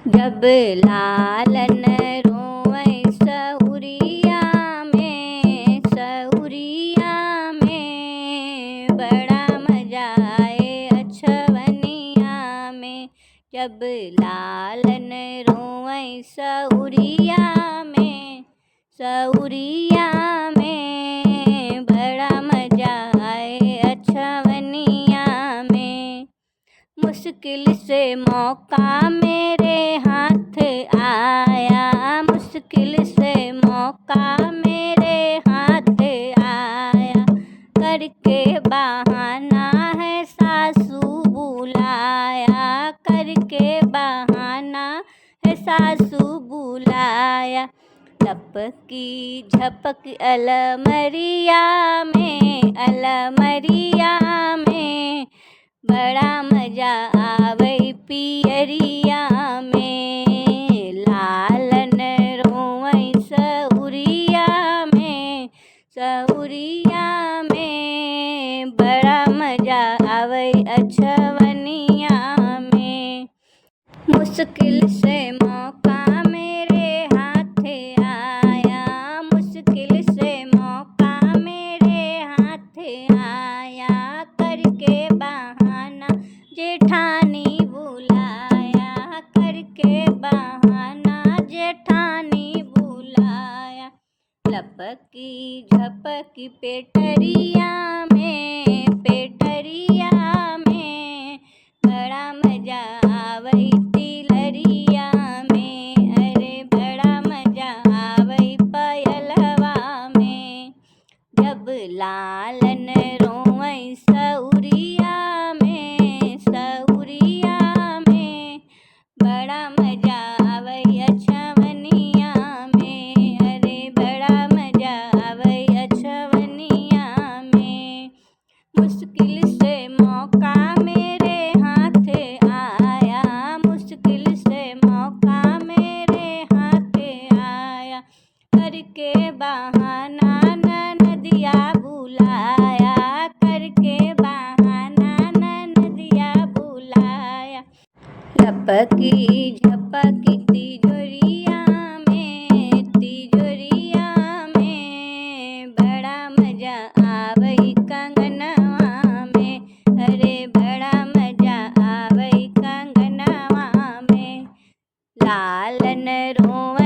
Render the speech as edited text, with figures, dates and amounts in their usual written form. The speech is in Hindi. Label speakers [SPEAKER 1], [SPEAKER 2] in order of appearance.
[SPEAKER 1] जब लालन रोवै सहुरिया में बड़ा मजा आए अछवनिया में। जब लालन रोवै सहुरिया में बड़ा मजा आए अछवनिया में। मुश्किल से मौका मेरे हाथ आया, मुश्किल से मौका मेरे हाथ आया। करके बहाना है सासू बुलाया, करके बहाना है सासू बुलाया। लपकी झपक अलमरिया में बड़ा मजा आवे पियरिया में। लालन रोवै सहुरिया में बड़ा मजा आवे अछवनिया में। मुश्किल से मौका मेरे हाथ आया, मुश्किल से मौका मेरे हाथ आया। करके बहाना जेठानी बुलाया, करके बहाना जेठानी बुलाया। लपकी झपकी पेटरिया में बड़ा मजा आवे तिलरिया में। अरे बड़ा मजा आवे पायलवा में। जब लालन रोवै सहुरिया में बड़ा मजा आवे अछवनिया में। अरे बड़ा मजा आवे अछवनिया में। मुश्किल से मौका मेरे हाथ आया, मुश्किल से मौका मेरे हाथ आया। करके बहाना ननदिया बुलाया, करके बहाना ननदिया बुलाया। लपकी झपकी तिजोरिया में बड़ा मजा आवे कंगनवा में। अरे बड़ा मजा आवे कंगनवा में। लालन रोवै